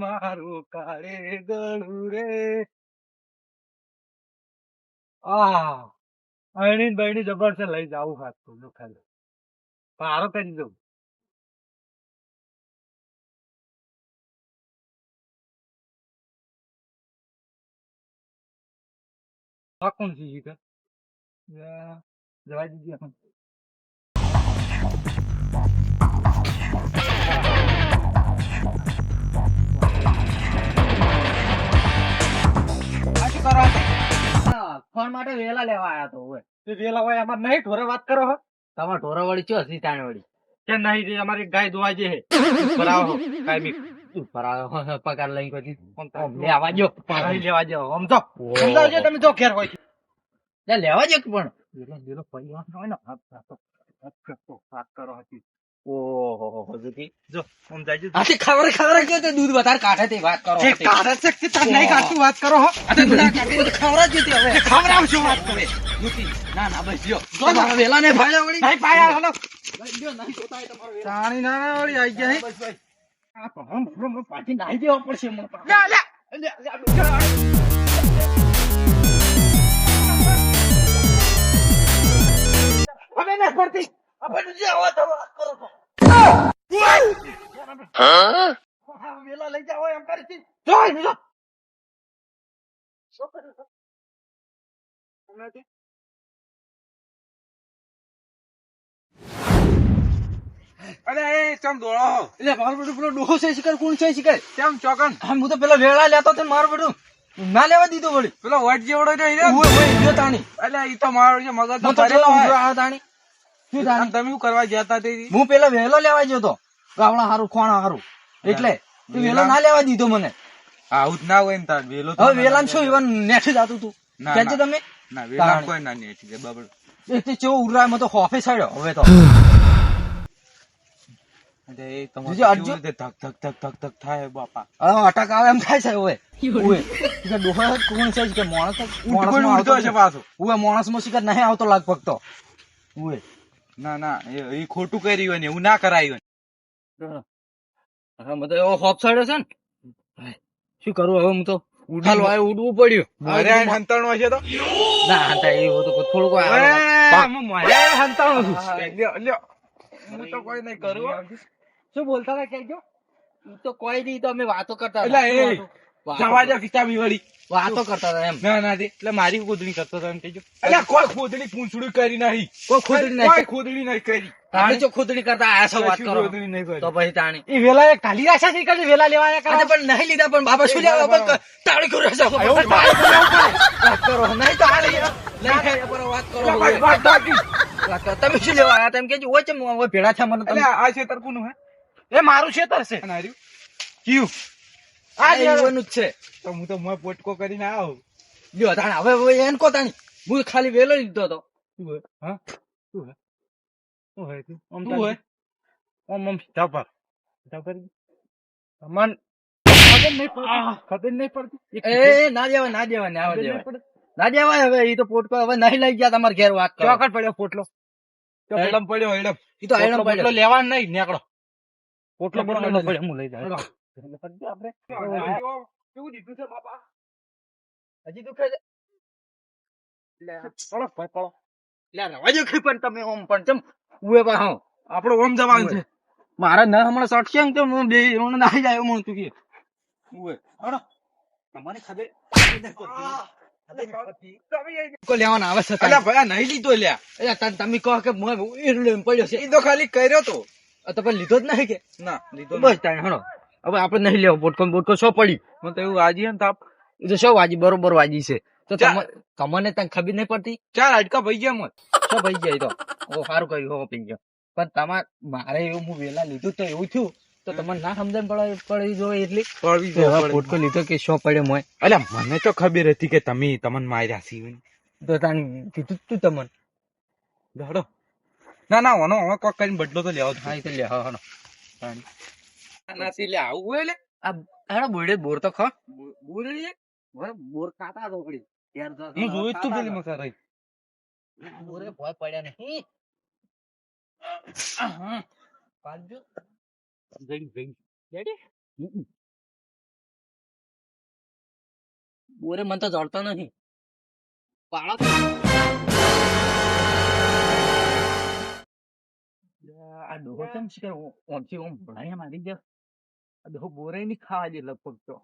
મારું કાળે ગળું રે આ અણી બહેણી જબર છે લઈ જાવું હાથ તો જો ખાલી પારો કરી દઉં આ કોણ છે ઈ કે જવા દીધી આપણે આ શું કરો છો? ફોન માટે વેલા લેવા આયા તો હોય તે વેલા હોય અમાર નહીં ઢોરે વાત કરો હો તમારે ઢોરા વળી ચો હસી તાણ વળી કે નહીં રે અમારી ગાય ધોવા જે હે બરાવો કાઈ બી ઉપર આવ્યો પગાર લઈ કોઈ લે આવા જો પાણી લેવા જાવ આમ તો સમજાવજો તમે જો ઘેર હોય લે લેવા જો પણ વેલો પૈયા હોય ને વાત કરો હતી ઓહો હજુથી જો સમજાવજો આથી ખબર કે તે દૂધ વધારે કાઢે તે વાત કરો એ કાઢે છે કે તને નહીં કાઢતું વાત કરો હો આ તો દૂધ કાઢે ખબર જ હતી હવે ખવડાવશો વાત કરે મૂકી ના ના બસ જો તમારા વેલા ને ભાડે વળી ભાઈ પાયા હલો જો નહીં જોતા હોય તમારો વેલા પાણી ના વળી આવી ગયા હે બસ બસ આ પણ પાછી નાઈ દેવા પડશે મને લે હવે ન પડતી આપણે જે આવો તો વાત કરો તો હા વેલા લઈ જાવ એમ કરી હતી જોઈ ને જો શું કર્યું છે હમણાંથી અરે એ ચમ દોડો એટલે મારું બેટું પેલો ડોહો છે શિકાર કોણ છે શિકાર કેમ ચોકન હું તો પેલા વેળા લેતો તો મારું બેટું ના લેવા દીધો વળી પેલો વટ જેવડો નહીં રે ઓય ગયો તાણી એટલે ઈ તો મારો જે મગજ હું તો ભરેલો પેલો હોય આ તાણી શું અને તાણી તમે શું કરવા ગયા હતા તે હું પેલા વહેલો લેવા ગયો તો ગાવડા હારું ખોણા હારું એટલે તું વેલો ના લેવા દીધો મને આવું જ ના હોય ને તાર વેલો હવે વેલામ શું ઈવન નેઠ જાતું તું ના, કેજે ના. તમે ના વેલા કોઈ ના નહીં એટલે બબડ એ તે ચો ઉરાય મતો હોફે સાડ્યો હવે તો એટલે એ તમારે જોજે અડજો. કેવું રીતે ધક ધક ધક ધક ધક થાય બાપા હવે અટક આવે એમ થાય છે ઓય ઓય કે ડોહો કોણ છે કે માણસ ઉઠકોઈ ઉડતો હશે પાછો ઓય માણસ માં શિકાર નહીં આવતો લગભગ તો ઓય ના ના એ ખોટું કર્યું હોય ને એવું ના કરાયું હા મતો એવો હોફ સાડ્યો છે ને શું કરું હવે હું તો ઉઠાલો આવે ઉડવું પડ્યું અરે હંતાણો હશે તો ના હતા એવું તો થોડુંક હંતાણો હું તો કોઈ નહીં કરું શું બોલતા હતા કેજો તો કોઈ નહીં તો અમે વાતો કરતા એટલે એ વાતો જવા દે ખીચાવી વળી વાતો કરતા હતા એમ ના ના એટલે મારી ખોદણી કરતો હતો એમ કહેજો એટલે કોઈ ખોદણી પૂંછડું કરી નહીં કોઈ ખોદણી કોઈ નહીં ખોદણી નહીં કરી તાણી જો ખોદણી કરતા આયા છો વાત કશું કરો ખોદણી નહીં કરી તો પછી તાણી એ વેલા એ કાલી રાશા છે કે વેલા લેવા અરે પણ નહીં લીધા પણ બાબા શું લેવા પણ તાળી કરો છો વાત કરો નહીં તો આ લઈ નહીં પર વાત કરો વાત કરો તમે શું લેવા આયા તમે કેજો ઓય ચમ ઓય ભેળા થયા મને એટલે તમે આ ખેતર કોનું હે એ મારું ખેતર છે અને હાર્યું કયું આ જીવનનું જ છે તો હું તો મોય પોટકો કરીને આવ લ્યો તાણી હવે એન કો તાણી હું ખાલી વેલો લીધો હતો શું હે હા શું હે શું હે તું આમ શું હે? આમ ચાપા ચાપા મન ખબર નહીં પડતી ખબર નહીં પડતી એ ના દેવાય ના દેવાય ના દેવાય ના દેવાય હવે ઈ તો પોટકો હવે નહીં લઈ ગયા તમારે ઘેર વાત કરો ચોકડ પડ્યો પોટલો એડમ પડ્યો એડમ ઈ તો આયણો પોટલો પડ્યો લેવાનો નહીં નીકળો પોટલો પોટલો પડ્યો પડ્યો હું લઈ જાય આપણે કેવું દીધું છે બાપા હજી દુખે છે પડો ભાઈ પડો લે રવા જો ખી પણ તમે ઓમ પણ ચમ ઉએ પા હા આપણો ઓમ જવાનું છે મારા ન હમણાં સટશે ને તો હું બે ઓણ નાઈ જાય એવું તું કે ઉએ હડો તમારી ખબર કો લેવાના આવે છે અલ્યા ભાઈ આ નહીં લીધો લ્યા એ તમે કહો કે મોય એરડો પડ્યો છે ઈ તો ખાલી કર્યો તો તો પણ લીધો જ નહીં કે ના લીધો બસ તાણ હણો હવે આપણે નહીં લેવો બોટકો શો પડી મને તો એવું વાજી હે ને તાપ એ તો શો વાજી બરોબર વાજી છે તો ચા- તમને તને ખબર નહીં પડતી ચાર હાડકા ભઈ ગયા મત શું ભાઈ જાય તો ઓ સારું કર્યું હો પી ગયો પણ તમારે મારે એવું હું વેલા લીધું તો એવું થયું તો તમને ના સમજણ પડી જોઈએ એટલી પડવી તો હવે પોટકો લીધો કે શો પડ્યો મોય અલ્યા મને તો ખબર હતી કે તમે તમને માર્યા છીએ તો તાન કીધું તું તમને હડો ના ના ઓનો હવે કોક કરીને બદલો તો લેવો જ હા એ તો લે હા હણો ના સી લે આવું હોય લે આ હેડો બોડે બોર તો ખા બોલી બોર ખાતા તો પડી હું જોયું જ તું પેલી મકા રહી બોરે ભોય પડ્યા નહીં પાડજો જઈ જઈ રેડી બોરે મને તો જડતો નહીં પાળો આ ડોહો કેમ શીખર ઓમથી ઓમ ભણાય મારી ગયા આ ડોહો બોરે નહીં ખાવા દે લગભગ તો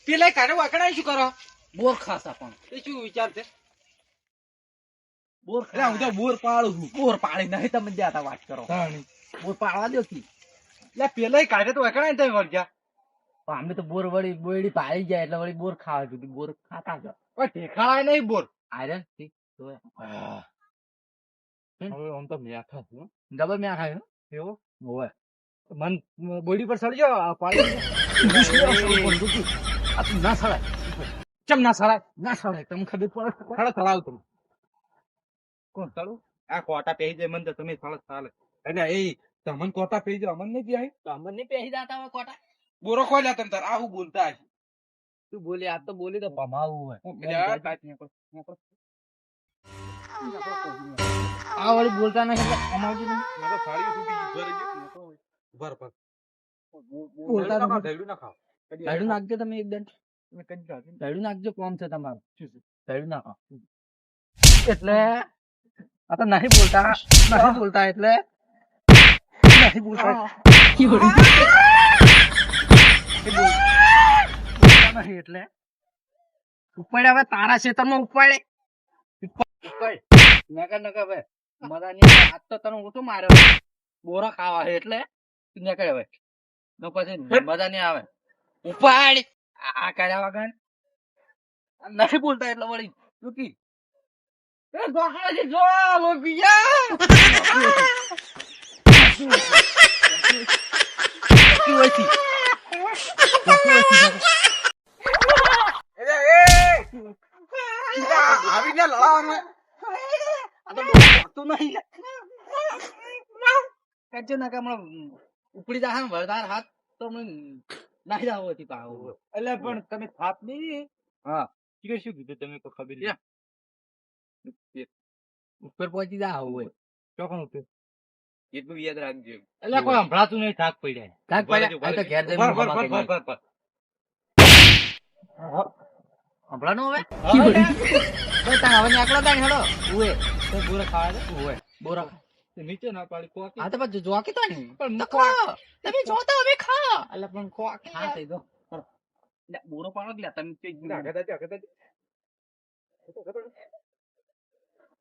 પેલા કાઢે વાકડા શું કરો બોર ખાસા પણ એ શું વિચાર છે બોર એટલે હું તો બોર પાડું છું બોર પાડી નહીં તમે જ્યાં વાત કરો બોર પાડવા દો કી એટલે પેલા કાઢે તો વાકડા ને તમે વળગ્યા પણ અમે તો બોર વળી બોયડી પાડી જાય એટલે વળી બોર ખાવા દીધું બોર ખાતા જ કોઈ ઠેકાણાય નહીં બોર આયરન હવે આમ તો મેઠા છું ડબલ મેં ખાય એવું હોય મન બોડી પર સડી જાઓ પાડી આ તું ના સડાય ચમ ના સળાય ના સડાય તમને ખબર પડે સળો સળાવ તમે કોણ સળું આ કોટા પહેરી જાય મને તો તમે સળો ચાલે અને એ તમને કોટા પહેરી જાય અમને નહીં પીહાય અમને નહીં પહેરી જતા હોય કોટા બોરો ખોઈ લે તમે તાર આવું બોલતા હશે તું બોલી આ તો બોલી તો ભમાવું હોય આ વળી બોલતા નહીં એટલે અમારું નહીં બોલતા નથી. ધાડું નાખજો તમે એક દંડ ધાડું નાખજો કોમ છે તમારું ધાડું નાખો એટલે આ તો નહીં બોલતા એટલે નહીં બોલતા નહીં એટલે ઉપાડે હવે તારા ખેતરમાં ઉપાડે ઉપાડ નકર હવે મજા નહીં આવે. આજ તો તને ઓછું મારે બોરો ખાવા છે એટલે નીકળે હવે તો પછી મજા નહીં આવે ઉપાડ આ કર્યા વગર નથી બોલતા એટલે વળી ચૂકી જો આવીને લડાવાનું ઉપડી જા વરદાર હાથ તો નાહી જાવ હતી પાવ એટલે પણ તમે થાપ નહીં હા શું કીધું તમે તો ખબર ઉપર પહોંચી જા હોય ચોકણ ઉપર એટલું યાદ રાખજો એટલે કોઈ સંભળાતું નહીં થાક પડ્યા થાક પડ્યા આ તો ઘેર જઈને હમણાં નું હવે બસ તાણ હવે નીકળો તાણ હેડો ઉએ તો બોરા ખાવા દે ઉએ બોરા નીચે ના પાડી કોકી આ તો પછી જોકી તો નહીં પણ તો ખા તમે જોતા હવે ખા એટલે પણ કોકી હા થઈ ગયો લે બોરો પાડો લે તમે તે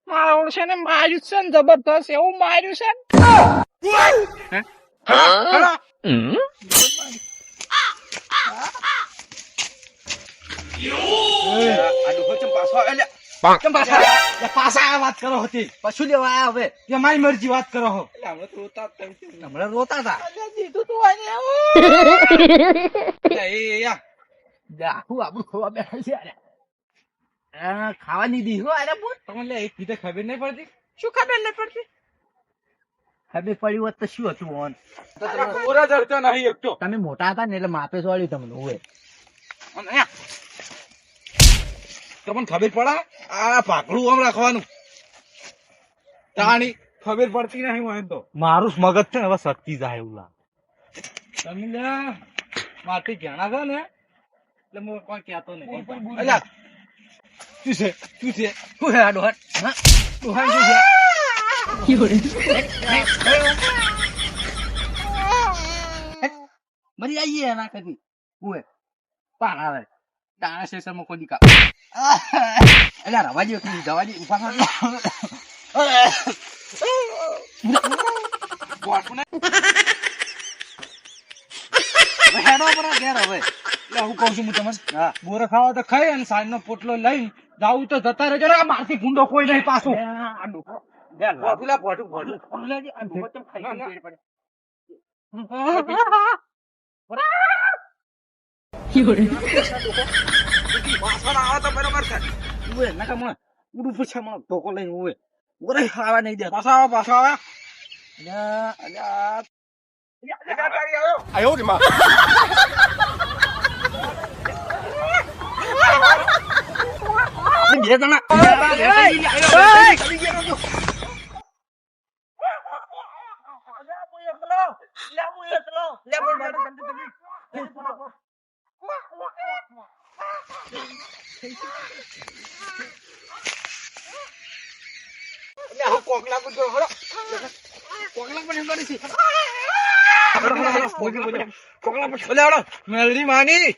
મારું છે ને માર્યું છે ને જબરદસ્ત એવું માર્યું છે પાછા વાત કરો હતી પશુ લેવા આયા હવે કે મારી મરજી વાત કરો હો હમણાં રોતા હતા આખું આપણું ખોવા બેઠા છે ખાવા નહીં દીધું અરે બોલ તમને એક કીધે ખબર નહીં પડતી શું ખબર નહીં પડતી ખબર પડી હોત તો શું હતું ઓન પૂરા જડતો નહીં એક તો તમે મોટા હતા ને એટલે માપે સોળ્યું તમને હોય તમને ખબર પડે આ પાકડું આમ રાખવાનું તાણી ખબર પડતી નહીં હું એમ તો મારું મગજ છે ને હવે સટકી જાય એવું લાગે તમે લે માટી ઘેણા છે ને એટલે હું કોઈ કહેતો નહીં અલ્યા શું છે શું હે આ ડોહા હા ડોહા શું છે મરી આઈએ ના કદી ઓએ પાણ આવે તાણા સ્ટેશન માં કોઈ કા અલ્યા રવા દે જવા દે ઉભા કર હેડો પર ઘેર હવે હું કઉ છું હું તમને બોરો ખાવા તો ખાઈ અને સાંજ નો પોટલો લઈને જાવું તો જતા રહેજો ને મારથી ગુંડો કોઈ નહીં પાછો ઉડું પૂછે મને ધોકો લઈને ઉવે ઓરે ખાવા નહીં દે પાછા આવે બે જણા કોકલા પણ કરો, હળો. કોકલા પણ એમ કરે છે. હળો, હળો, હળો. કોકલા પણ. મેલડી માની.